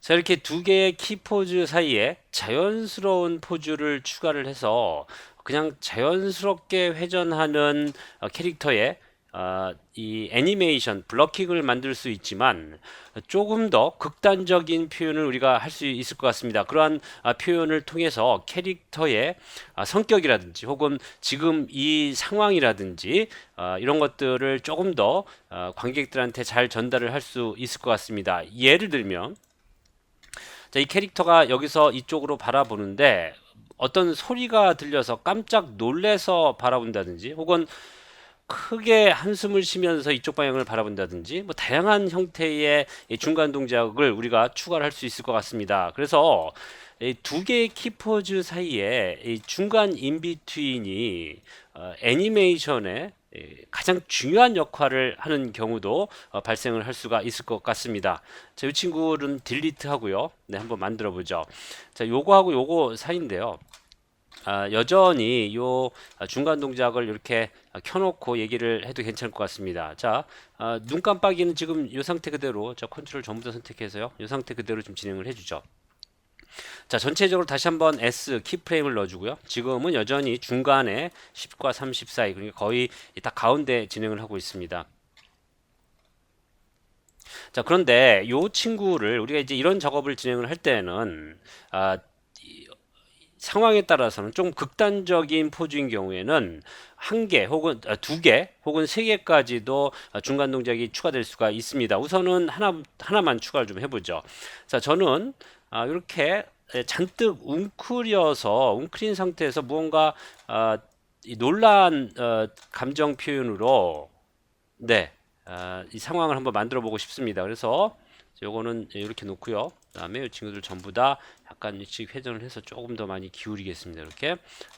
자, 이렇게 두 개의 키 포즈 사이에 자연스러운 포즈를 추가를 해서 그냥 자연스럽게 회전하는 캐릭터의 이 애니메이션 블러킹을 만들 수 있지만 조금 더 극단적인 표현을 우리가 할 수 있을 것 같습니다. 그러한 표현을 통해서 캐릭터의 성격이라든지 혹은 지금 이 상황이라든지 이런 것들을 조금 더 관객들한테 잘 전달을 할 수 있을 것 같습니다. 예를 들면 자, 이 캐릭터가 여기서 이쪽으로 바라보는데 어떤 소리가 들려서 깜짝 놀래서 바라본다든지 혹은 크게 한숨을 쉬면서 이쪽 방향을 바라본다든지 뭐 다양한 형태의 이 중간 동작을 우리가 추가를 할 수 있을 것 같습니다. 그래서 이 두 개의 키포즈 사이에 이 중간 인비트윈이 애니메이션에 가장 중요한 역할을 하는 경우도 발생을 할 수가 있을 것 같습니다. 자, 이 친구는 딜리트 하고요. 네, 한번 만들어 보죠. 자, 요거하고 요거 사이인데요. 여전히 요 중간 동작을 이렇게 켜놓고 얘기를 해도 괜찮을 것 같습니다. 자, 눈 깜빡이는 지금 이 상태 그대로, 자, 컨트롤 전부 다 선택해서요. 이 상태 그대로 좀 진행을 해주죠. 자, 전체적으로 다시 한번 S 키프레임을 넣어주고요. 지금은 여전히 중간에 10과 30 사이, 그러니까 거의 딱 가운데 진행을 하고 있습니다. 자, 그런데 이 친구를 우리가 이제 이런 작업을 진행을 할 때는 아, 상황에 따라서는 좀 극단적인 포즈인 경우에는 한 개 혹은 두 개 혹은 세 개까지도 중간 동작이 추가될 수가 있습니다. 우선은 하나만 추가를 좀 해보죠. 자, 저는 이렇게 잔뜩 웅크린 상태에서 무언가 이 놀란 감정 표현으로 네, 이 상황을 한번 만들어 보고 싶습니다. 그래서 요거는 이렇게 놓고요. 그다음에 이 친구들 전부 다 약간씩 회전을 해서 조금 더 많이 기울이겠습니다. 이렇게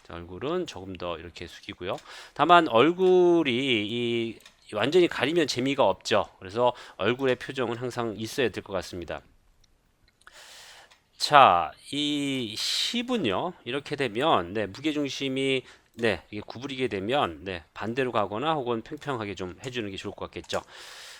자, 얼굴은 조금 더 이렇게 숙이고요. 다만 얼굴이 이 완전히 가리면 재미가 없죠. 그래서 얼굴의 표정은 항상 있어야 될 것 같습니다. 자, 이 10은요. 이렇게 되면 네, 무게 중심이 네, 이게 구부리게 되면 네, 반대로 가거나 혹은 평평하게 좀 해주는 게 좋을 것 같겠죠.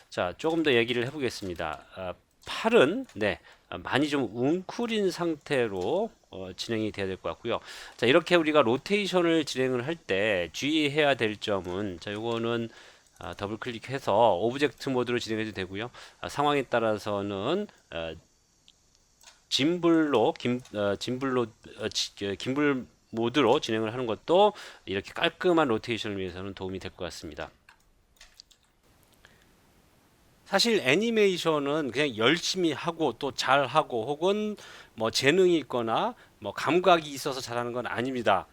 자, 조금 더 얘기를 해보겠습니다. 팔은 네, 많이 좀 웅크린 상태로 진행이 돼야 될 것 같고요. 자, 이렇게 우리가 로테이션을 진행을 할 때 주의해야 될 점은 자, 요거는 더블 클릭해서 오브젝트 모드로 진행해도 되고요. 상황에 따라서는 짐블 모드로 진행을 하는 것도 이렇게 깔끔한 로테이션을 위해서는 도움이 될 것 같습니다. 사실 애니메이션은 그냥 열심히 하고 또 잘하고 혹은 뭐 재능이 있거나 뭐 감각이 있어서 잘하는 건 아닙니다.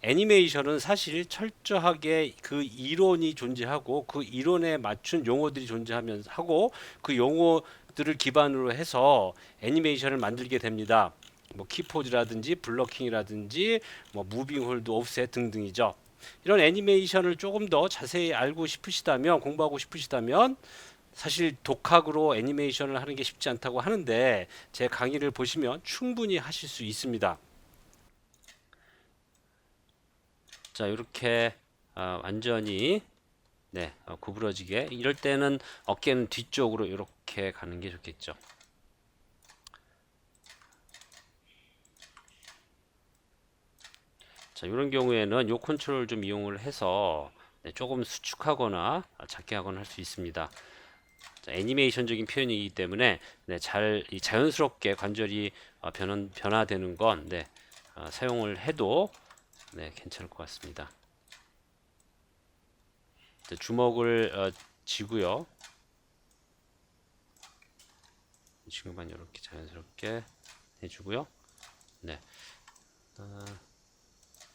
애니메이션은 사실 철저하게 그 이론이 존재하고 그 이론에 맞춘 용어들이 존재하면서 하고 그 용어들을 기반으로 해서 애니메이션을 만들게 됩니다. 뭐 키포즈라든지 블러킹이라든지 뭐 무빙 홀드 오프셋 등등이죠. 이런 애니메이션을 조금 더 자세히 알고 싶으시다면 공부하고 싶으시다면 사실 독학으로 애니메이션을 하는 게 쉽지 않다고 하는데 제 강의를 보시면 충분히 하실 수 있습니다. 자, 이렇게 완전히 네, 구부러지게 이럴 때는 어깨는 뒤쪽으로 이렇게 가는 게 좋겠죠. 자, 이런 경우에는 요 컨트롤 좀 이용을 해서 네, 조금 수축하거나 작게 하거나 할 수 있습니다. 자, 애니메이션적인 표현이기 때문에 네, 자연스럽게 관절이 변화되는 건 네, 사용을 해도 네, 괜찮을 것 같습니다. 자, 주먹을 쥐고요. 지금만 이렇게 자연스럽게 해주고요. 네,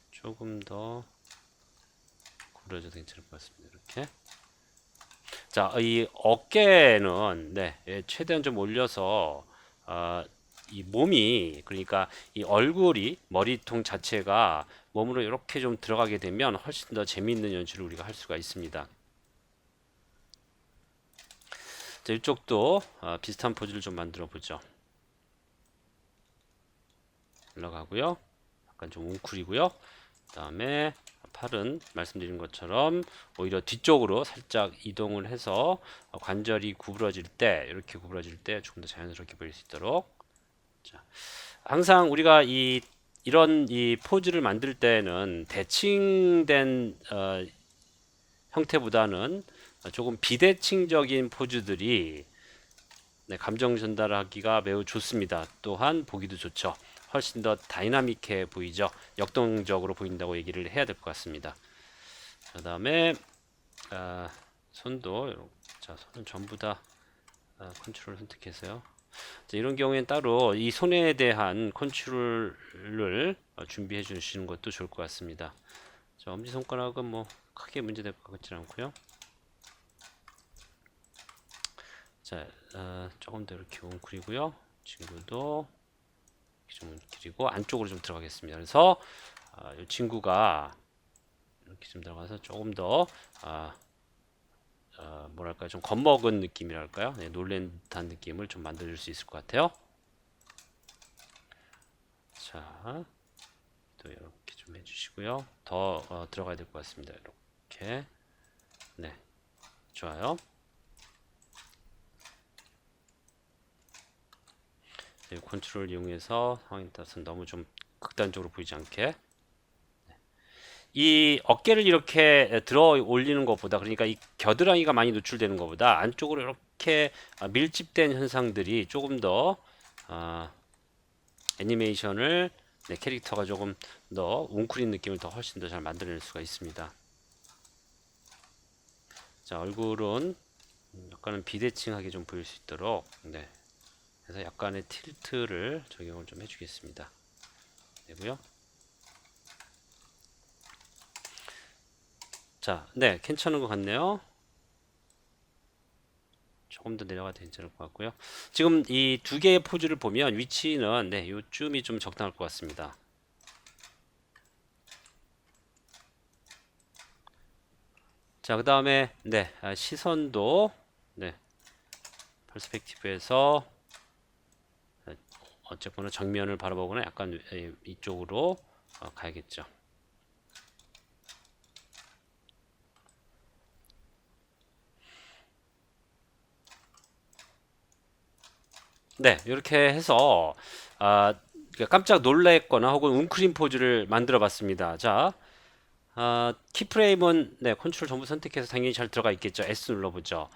조금 더 구부려져도 괜찮을 것 같습니다. 이렇게. 자, 이 어깨는 네, 최대한 좀 올려서 이 몸이 그러니까 이 얼굴이 머리통 자체가 몸으로 이렇게 좀 들어가게 되면 훨씬 더 재미있는 연출을 우리가 할 수가 있습니다. 자, 이쪽도 비슷한 포즈를 좀 만들어 보죠. 올라가고요. 약간 좀 웅크리고요. 그다음에 팔은 말씀드린 것처럼 오히려 뒤쪽으로 살짝 이동을 해서 관절이 구부러질 때 이렇게 구부러질 때 조금 더 자연스럽게 보일 수 있도록 자, 항상 우리가 이런 이 포즈를 만들 때는 대칭된 형태보다는 조금 비대칭적인 포즈들이 네, 감정 전달하기가 매우 좋습니다. 또한 보기도 좋죠. 훨씬 더 다이나믹해 보이죠. 역동적으로 보인다고 얘기를 해야 될 것 같습니다. 그다음에 손도 자, 손은 전부 다 컨트롤 선택해서요. 자, 이런 경우에는 따로 이 손에 대한 컨트롤을 준비해 주시는 것도 좋을 것 같습니다. 자, 엄지손가락은 뭐 크게 문제될 것 같지는 않고요. 자, 조금 더 이렇게 웅크리고요. 친구도 좀 웅크리고 안쪽으로 좀 들어가겠습니다. 그래서 이 친구가 이렇게 좀 들어가서 조금 더 뭐랄까 좀 겁먹은 느낌이랄까요? 네, 놀란 듯한 느낌을 좀 만들어줄 수 있을 것 같아요. 자, 또 이렇게 좀 해주시고요. 더 들어가야 될 것 같습니다. 이렇게 네, 좋아요. 네, 컨트롤 이용해서 상황에 따라서 너무 좀 극단적으로 보이지 않게 이 어깨를 이렇게 들어 올리는 것보다 그러니까 이 겨드랑이가 많이 노출되는 것보다 안쪽으로 이렇게 밀집된 현상들이 조금 더 애니메이션을 네, 캐릭터가 조금 더 웅크린 느낌을 더 훨씬 더 잘 만들어낼 수가 있습니다. 자, 얼굴은 약간은 비대칭하게 좀 보일 수 있도록 네, 그래서 약간의 틸트를 적용을 좀 해주겠습니다. 되고요. 자, 네, 괜찮은 것 같네요. 조금 더 내려가도 괜찮을 것 같고요. 지금 이 두 개의 포즈를 보면 위치는 네, 요쯤이 좀 적당할 것 같습니다. 자, 그 다음에 네, 시선도 네, 퍼스펙티브에서 어쨌거나 정면을 바라보거나 약간 이쪽으로 가야겠죠. 네, 이렇게 해서 깜짝 놀랐거나 혹은 웅크린 포즈를 만들어 봤습니다. 자, 키프레임은 네, 컨트롤 전부 선택해서 당연히 잘 들어가 있겠죠. S 눌러보죠.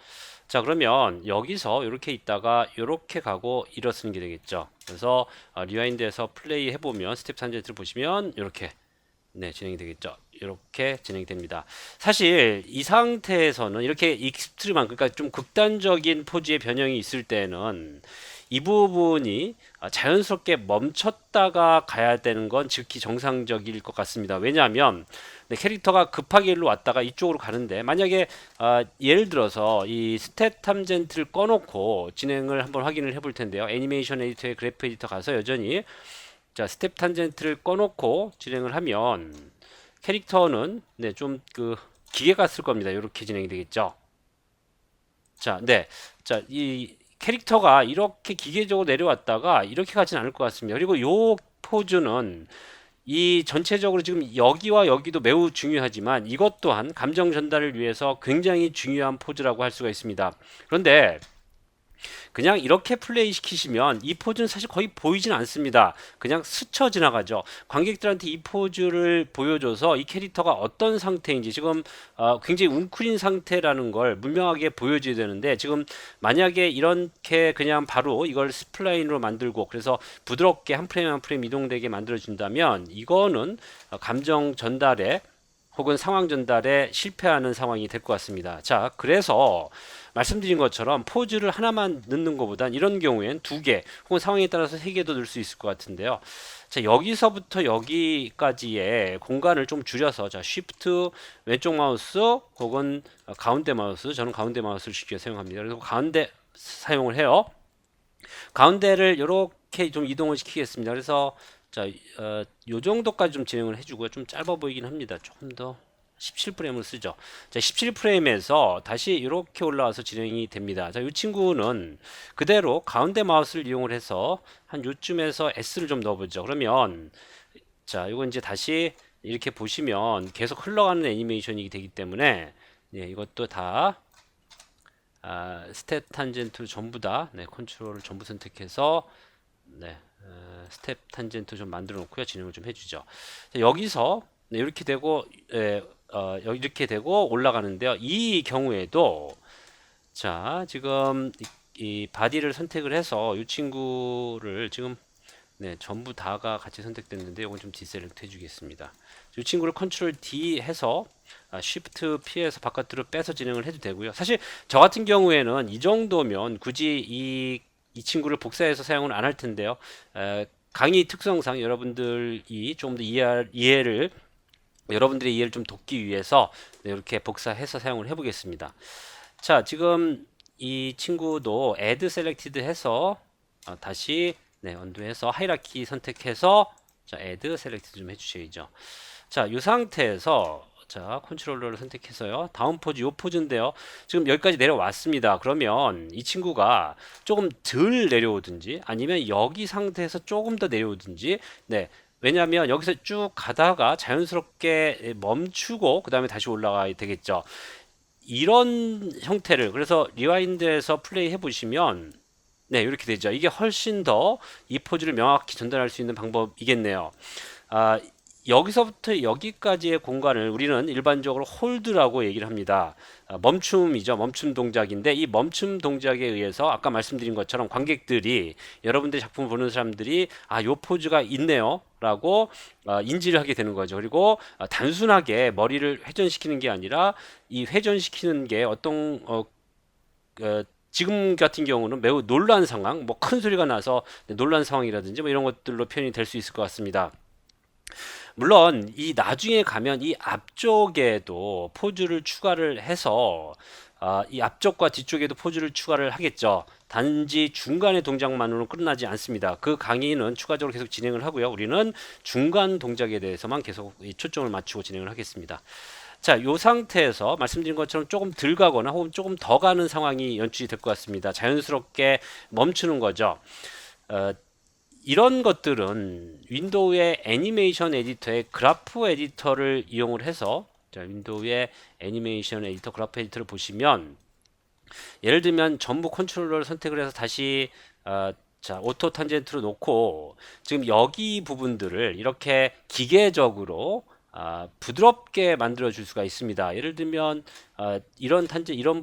자, 그러면 여기서 이렇게 있다가 이렇게 가고 일어서는 게 되겠죠. 그래서 리와인드에서 플레이 해보면 스텝 산제트를 보시면 이렇게 네, 진행이 되겠죠. 이렇게 진행이 됩니다. 사실 이 상태에서는 이렇게 익스트림한 그러니까 좀 극단적인 포즈의 변형이 있을 때는 이 부분이 자연스럽게 멈췄다가 가야 되는 건 즉히 정상적일 것 같습니다. 왜냐하면 네, 캐릭터가 급하게 일로 왔다가 이쪽으로 가는데 만약에 예를 들어서 이 스탯 탐젠트를 꺼놓고 진행을 한번 확인을 해볼 텐데요. 애니메이션 에디터의 그래프 에디터 가서 여전히 자, 스텝 탄젠트를 꺼놓고 진행을 하면 캐릭터는 네, 좀 그 기계가 쓸 겁니다. 이렇게 진행이 되겠죠. 자, 네. 자, 이 캐릭터가 이렇게 기계적으로 내려왔다가 이렇게 가진 않을 것 같습니다. 그리고 요 포즈는 이 전체적으로 지금 여기와 여기도 매우 중요하지만 이것 또한 감정 전달을 위해서 굉장히 중요한 포즈라고 할 수가 있습니다. 그런데 그냥 이렇게 플레이 시키시면 이 포즈는 사실 거의 보이진 않습니다. 그냥 스쳐 지나가죠. 관객들한테 이 포즈를 보여줘서 이 캐릭터가 어떤 상태인지 지금 굉장히 웅크린 상태라는 걸 분명하게 보여줘야 되는데 지금 만약에 이렇게 그냥 바로 이걸 스플라인으로 만들고 그래서 부드럽게 한 프레임 한 프레임 이동되게 만들어준다면 이거는 감정 전달에 혹은 상황 전달에 실패하는 상황이 될 것 같습니다. 자, 그래서 말씀드린 것처럼 포즈를 하나만 넣는 것보단 이런 경우엔 두 개 혹은 상황에 따라서 세 개도 넣을 수 있을 것 같은데요. 자, 여기서부터 여기까지의 공간을 좀 줄여서 자, 쉬프트 왼쪽 마우스 혹은 가운데 마우스 저는 가운데 마우스를 쉽게 사용합니다. 그래서 가운데 사용을 해요. 가운데를 이렇게 좀 이동을 시키겠습니다. 그래서 자, 요 정도까지 좀 진행을 해주고요. 좀 짧아 보이긴 합니다. 조금 더 17프레임을 쓰죠. 자, 17프레임에서 다시 이렇게 올라와서 진행이 됩니다. 자, 이 친구는 그대로 가운데 마우스를 이용을 해서 한 요쯤에서 S를 좀 넣어보죠. 그러면 자, 이거 이제 다시 이렇게 보시면 계속 흘러가는 애니메이션이 되기 때문에 네, 이것도 다 스탯 탄젠트를 전부 다 네, 컨트롤을 전부 선택해서 네, 스텝 탄젠트 좀 만들어 놓고요. 진행을 좀 해주죠. 자, 여기서 네, 이렇게 되고 이렇게 되고 올라가는데요. 이 경우에도 자 지금 이 바디를 선택을 해서 이 친구를 지금 네, 전부 다가 같이 선택됐는데 이건 좀 디셀렉트 해주겠습니다. 이 친구를 컨트롤 D 해서 Shift P에서 바깥으로 빼서 진행을 해도 되고요. 사실 저 같은 경우에는 이 정도면 굳이 이 친구를 복사해서 사용을 안 할 텐데요. 강의 특성상 여러분들이 좀 더 이해를 여러분들의 이해를 좀 돕기 위해서 네, 이렇게 복사해서 사용을 해보겠습니다. 자, 지금 이 친구도 add selected 해서 다시 네, 언두해서 하이라키 선택해서 자, add selected 좀 해주셔야죠. 자, 이 상태에서 자, 컨트롤러를 선택해서요. 다음 포즈, 요 포즈인데요. 지금 여기까지 내려왔습니다. 그러면 이 친구가 조금 덜 내려오든지 아니면 여기 상태에서 조금 더 내려오든지 네. 왜냐하면 여기서 쭉 가다가 자연스럽게 멈추고 그 다음에 다시 올라가야 되겠죠. 이런 형태를 그래서 리와인드에서 플레이 해보시면 네 이렇게 되죠. 이게 훨씬 더 이 포즈를 명확히 전달할 수 있는 방법이겠네요. 아, 여기서부터 여기까지의 공간을 우리는 일반적으로 홀드라고 얘기를 합니다. 멈춤이죠. 멈춤 동작인데 이 멈춤 동작에 의해서 아까 말씀드린 것처럼 관객들이 여러분들의 작품을 보는 사람들이 요 포즈가 있네요. 라고 인지를 하게 되는 거죠. 그리고 단순하게 머리를 회전시키는 게 아니라 이 회전시키는 게 지금 같은 경우는 매우 놀란 상황, 뭐 큰 소리가 나서 놀란 상황이라든지 뭐 이런 것들로 표현이 될 수 있을 것 같습니다. 물론 이 나중에 가면 이 앞쪽에도 포즈를 추가를 해서 이 앞쪽과 뒤쪽에도 포즈를 추가를 하겠죠. 단지 중간의 동작만으로는 끝나지 않습니다. 그 강의는 추가적으로 계속 진행을 하고요. 우리는 중간 동작에 대해서만 계속 초점을 맞추고 진행을 하겠습니다. 자, 이 상태에서 말씀드린 것처럼 조금 덜 가거나 혹은 조금 더 가는 상황이 연출이 될 것 같습니다. 자연스럽게 멈추는 거죠. 어, 이런 것들은 윈도우의 애니메이션 에디터의 그래프 에디터를 이용을 해서 자, 윈도우의 애니메이션 에디터 그래프 에디터를 보시면 예를 들면 전부 컨트롤러를 선택을 해서 다시 자, 오토 탄젠트로 놓고 지금 여기 부분들을 이렇게 기계적으로 부드럽게 만들어 줄 수가 있습니다. 예를 들면 이런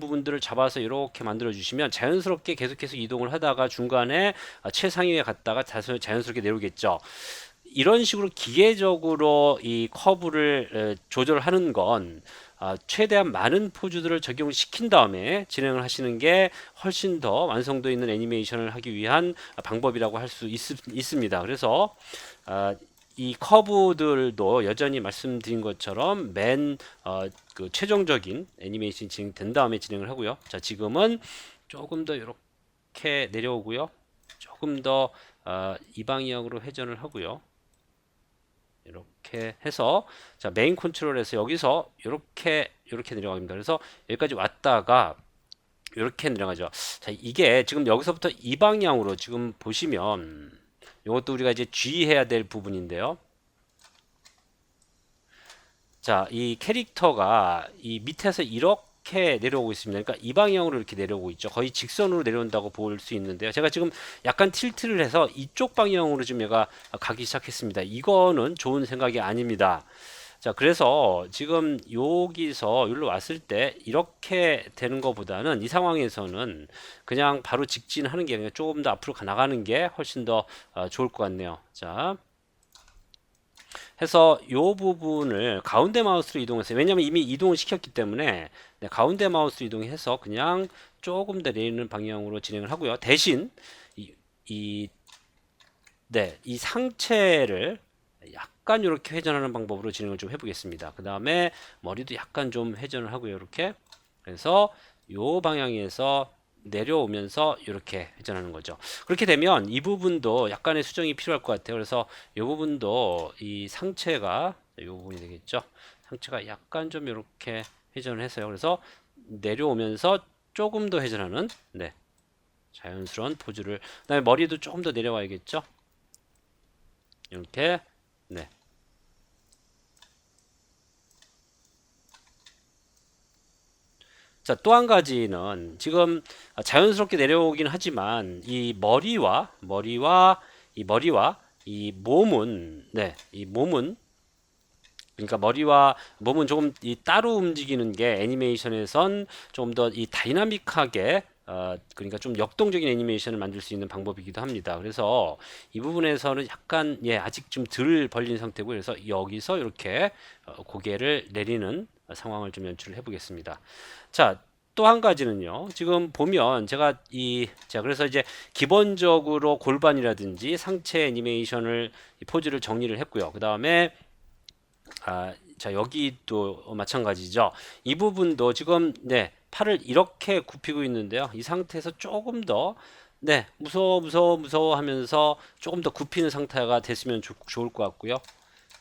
부분들을 잡아서 이렇게 만들어 주시면 자연스럽게 계속해서 이동을 하다가 중간에 최상위에 갔다가 다시 자연스럽게 내려오겠죠. 이런 식으로 기계적으로 이 커브를 조절하는 건 최대한 많은 포즈들을 적용을 시킨 다음에 진행을 하시는 게 훨씬 더 완성도 있는 애니메이션을 하기 위한 방법이라고 할 수 있습니다. 그래서 이 커브들도 여전히 말씀드린 것처럼 그 최종적인 애니메이션이 진행된 다음에 진행을 하고요. 자, 지금은 조금 더 이렇게 내려오고요. 조금 더 이 방향으로 회전을 하고요. 이렇게 해서 자, 메인 컨트롤에서 여기서 이렇게 내려갑니다. 그래서 여기까지 왔다가 이렇게 내려가죠. 자, 이게 지금 여기서부터 이 방향으로 지금 보시면 이것도 우리가 이제 주의해야 될 부분인데요. 자, 이 캐릭터가 이 밑에서 이렇게 내려오고 있습니다. 그러니까 이 방향으로 이렇게 내려오고 있죠. 거의 직선으로 내려온다고 볼 수 있는데요. 제가 지금 약간 틸트를 해서 이쪽 방향으로 좀 얘가 가기 시작했습니다. 이거는 좋은 생각이 아닙니다. 자, 그래서 지금 여기서 여기로 왔을 때 이렇게 되는 것보다는 이 상황에서는 그냥 바로 직진하는 게 아니라 조금 더 앞으로 나가는 게 훨씬 더 좋을 것 같네요. 자, 해서 이 부분을 가운데 마우스로 이동했어요. 왜냐하면 이미 이동을 시켰기 때문에 네, 가운데 마우스로 이동해서 그냥 조금 더 내리는 방향으로 진행을 하고요. 대신 이, 이, 네, 이 상체를 약간 이렇게 회전하는 방법으로 진행을 좀 해보겠습니다. 그 다음에 머리도 약간 좀 회전을 하고요. 이렇게 그래서 이 방향에서 내려오면서 이렇게 회전하는 거죠. 그렇게 되면 이 부분도 약간의 수정이 필요할 것 같아요. 그래서 이 부분도 이 상체가 이 부분이 되겠죠. 상체가 약간 좀 이렇게 회전을 했어요. 그래서 내려오면서 조금 더 회전하는 네, 자연스러운 포즈를 그다음에 머리도 조금 더 내려와야겠죠. 이렇게 네. 자, 또 한 가지는 지금 자연스럽게 내려오긴 하지만 이 머리와 이 머리와 이 몸은 이 몸은 그러니까 머리와 몸은 조금 이 따로 움직이는 게 애니메이션에선 좀 더 이 다이나믹하게 그러니까 좀 역동적인 애니메이션을 만들 수 있는 방법이기도 합니다. 그래서 이 부분에서는 약간 아직 좀 덜 벌린 상태고 그래서 여기서 이렇게 고개를 내리는 상황을 좀 연출을 해보겠습니다. 자, 또 한 가지는요. 지금 보면 제가 그래서 이제 기본적으로 골반이라든지 상체 애니메이션을 이 포즈를 정리를 했고요. 그 다음에 자, 여기도 마찬가지죠. 이 부분도 지금 팔을 이렇게 굽히고 있는데요. 이 상태에서 조금 더 무서워 하면서 조금 더 굽히는 상태가 됐으면 좋을 것 같고요.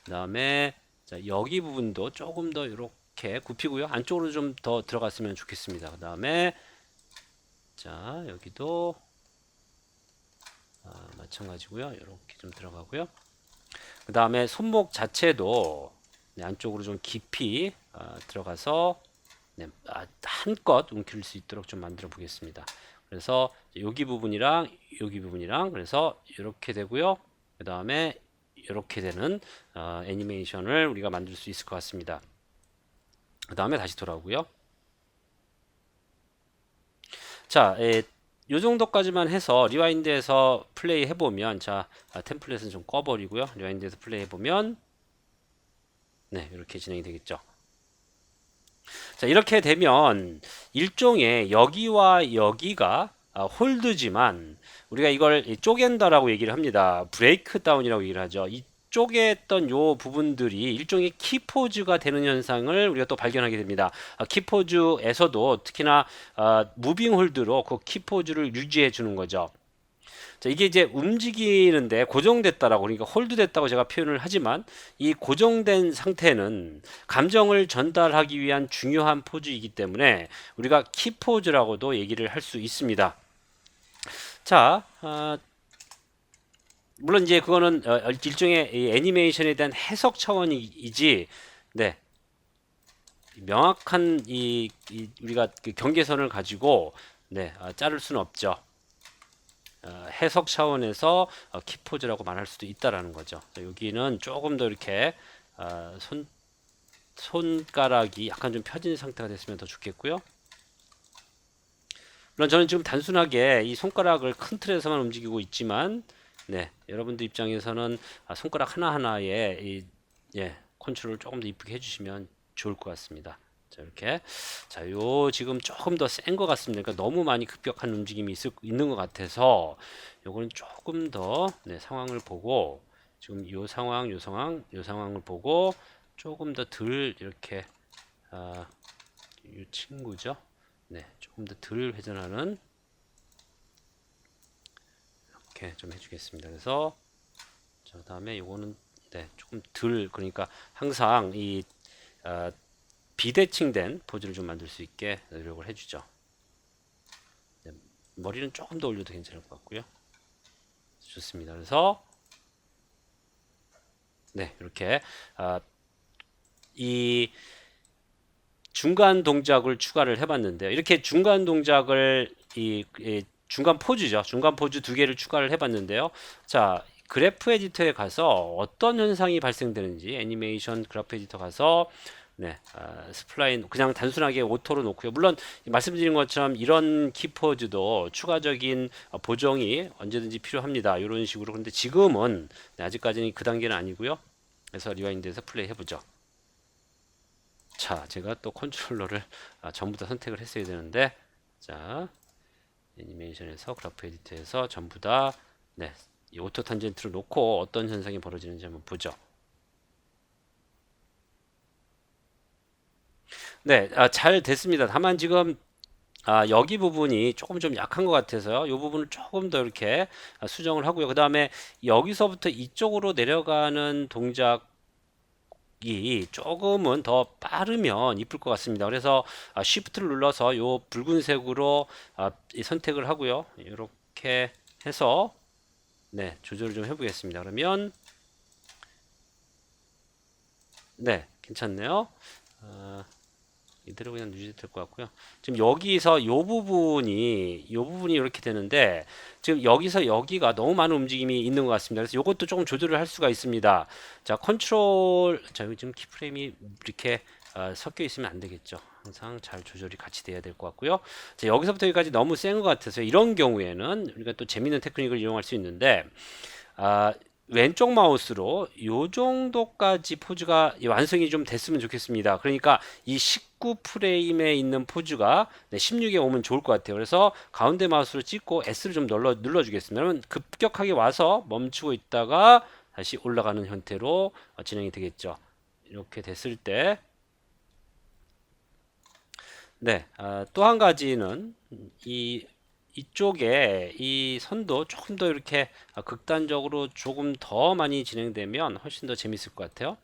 그다음에 자, 여기 부분도 조금 더 이렇게 굽히고요. 안쪽으로 좀 더 들어갔으면 좋겠습니다. 그다음에 자, 여기도 마찬가지고요. 이렇게 좀 들어가고요. 그다음에 손목 자체도 안쪽으로 좀 깊이 들어가서 한껏 움켜릴 수 있도록 좀 만들어 보겠습니다. 그래서 여기 부분이랑 여기 부분이랑 그래서 이렇게 되고요. 그 다음에 이렇게 되는 애니메이션을 우리가 만들 수 있을 것 같습니다. 그 다음에 다시 돌아오고요. 자, 요 정도까지만 해서 리와인드에서 플레이 해보면 자, 템플릿은 좀 꺼버리고요. 리와인드에서 플레이 해보면 이렇게 진행이 되겠죠. 자, 이렇게 되면 일종의 여기와 여기가 홀드지만 우리가 이걸 쪼갠다라고 얘기를 합니다. 브레이크 다운이라고 얘기를 하죠. 이 쪼갰던 요 부분들이 일종의 키포즈가 되는 현상을 우리가 또 발견하게 됩니다. 키포즈에서도 특히나 무빙 홀드로 그 키포즈를 유지해 주는 거죠. 자, 이게 이제 움직이는데 고정됐다라고 그러니까 홀드됐다고 제가 표현을 하지만 이 고정된 상태는 감정을 전달하기 위한 중요한 포즈이기 때문에 우리가 키포즈라고도 얘기를 할 수 있습니다. 자, 물론 이제 그거는 일종의 애니메이션에 대한 해석 차원이지, 명확한 우리가 그 경계선을 가지고 자를 수는 없죠. 해석 차원에서 키포즈라고 말할 수도 있다라는 거죠. 여기는 조금 더 이렇게 손가락이 약간 좀 펴진 상태가 됐으면 더 좋겠고요. 물론 저는 지금 단순하게 이 손가락을 큰 틀에서만 움직이고 있지만, 여러분들 입장에서는 손가락 하나하나에 컨트롤을 조금 더 이쁘게 해주시면 좋을 것 같습니다. 자, 이렇게. 자, 지금 조금 더 센 것 같습니다. 그러니까 너무 많이 급격한 움직임이 있는 것 같아서, 요거는 조금 더, 상황을 보고, 지금 요 상황, 요 상황을 보고, 조금 더 덜, 이렇게, 이 친구죠. 조금 더 덜 회전하는, 이렇게 좀 해주겠습니다. 그래서, 자, 다음에 요거는, 조금 덜, 그러니까 항상 비대칭된 포즈를 좀 만들 수 있게 노력을 해주죠. 머리는 조금 더 올려도 괜찮을 것 같고요. 좋습니다. 그래서 이렇게 이 중간 동작을 추가를 해봤는데요. 이렇게 중간 동작을 중간 포즈죠. 중간 포즈 두 개를 추가를 해봤는데요. 자, 그래프 에디터에 가서 어떤 현상이 발생되는지 애니메이션 그래프 에디터 가서 스플라인 그냥 단순하게 오토로 놓고요. 물론 말씀드린 것처럼 이런 키포즈도 추가적인 보정이 언제든지 필요합니다. 이런 식으로. 근데 지금은 아직까지는 그 단계는 아니고요. 그래서 리와인드에서 플레이 해보죠. 자, 제가 또 컨트롤러를 전부 다 선택을 했어야 되는데, 자, 애니메이션에서 그래프 에디터에서 전부 다 이 오토 탄젠트를 놓고 어떤 현상이 벌어지는지 한번 보죠. 잘 됐습니다. 다만 지금 여기 부분이 조금 좀 약한 것 같아서요. 이 부분을 조금 더 이렇게 수정을 하고요. 그 다음에 여기서부터 이쪽으로 내려가는 동작이 조금은 더 빠르면 이쁠 것 같습니다. 그래서 Shift를 눌러서 이 붉은색으로 선택을 하고요. 이렇게 해서 조절을 좀 해보겠습니다. 그러면 괜찮네요. 이대로 그냥 유지될 것 같고요. 지금 여기서 요 부분이 이렇게 되는데 지금 여기서 여기가 너무 많은 움직임이 있는 것 같습니다. 그래서 이것도 조금 조절을 할 수가 있습니다. 자, 컨트롤, 자, 여기 지금 키프레임이 이렇게 섞여 있으면 안 되겠죠. 항상 잘 조절이 같이 돼야 될 것 같고요. 자, 여기서부터 여기까지 너무 센 것 같아서 이런 경우에는 우리가 또 재밌는 테크닉을 이용할 수 있는데 아, 왼쪽 마우스로 요 정도까지 포즈가 완성이 좀 됐으면 좋겠습니다. 그러니까 이 19프레임에 있는 포즈가 16에 오면 좋을 것 같아요. 그래서 가운데 마우스로 찍고 S를 좀 눌러주겠습니다. 그러면 급격하게 와서 멈추고 있다가 다시 올라가는 형태로 진행이 되겠죠. 이렇게 됐을 때 네, 또 한 가지는 이 이쪽에 이 선도 조금 더 이렇게 극단적으로 조금 더 많이 진행되면 훨씬 더 재밌을 것 같아요.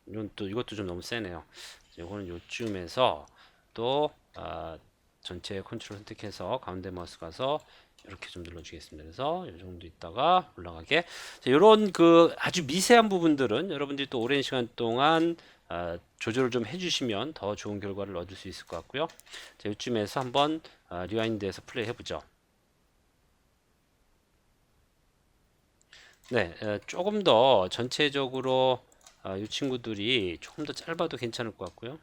이것도 좀 너무 세네요. 이거는 요쯤에서 또 전체 컨트롤 선택해서 가운데 마우스 가서 이렇게 좀 눌러주겠습니다. 그래서 이 정도 있다가 올라가게. 이런 그 아주 미세한 부분들은 여러분들이 또 오랜 시간 동안 조절을 좀 해주시면 더 좋은 결과를 얻을 수 있을 것 같고요. 자, 이쯤에서 한번 리와인드해서 플레이 해보죠. 네, 조금 더 전체적으로 이 친구들이 조금 더 짧아도 괜찮을 것 같고요.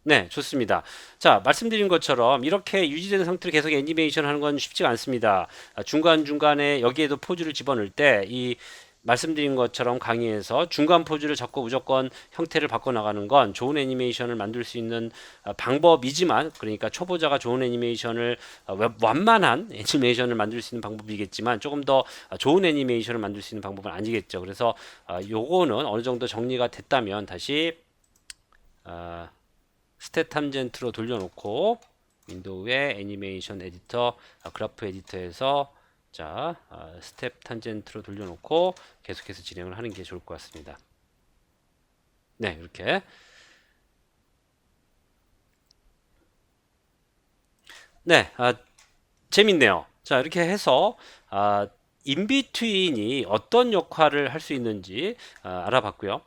네, 좋습니다. 자, 말씀드린 것처럼 이렇게 유지되는 상태로 계속 애니메이션 하는 건 쉽지가 않습니다. 중간중간에 여기에도 포즈를 집어넣을 때 이 말씀드린 것처럼 강의에서 중간 포즈를 잡고 무조건 형태를 바꿔 나가는 건 좋은 애니메이션을 만들 수 있는 방법이지만, 그러니까 초보자가 좋은 애니메이션을 완만한 애니메이션을 만들 수 있는 방법이겠지만 조금 더 좋은 애니메이션을 만들 수 있는 방법은 아니겠죠. 그래서 요거는 어느 정도 정리가 됐다면 다시 어, 스탯 탐젠트로 돌려놓고 윈도우의 애니메이션 에디터, 그래프 에디터에서 자, 스텝 탄젠트로 돌려놓고 계속해서 진행을 하는 게 좋을 것 같습니다. 네, 이렇게. 네, 재밌네요. 자, 이렇게 해서 인비트윈이 어떤 역할을 할 수 있는지 알아봤고요.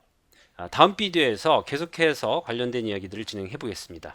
다음 비디오에서 계속해서 관련된 이야기들을 진행해 보겠습니다.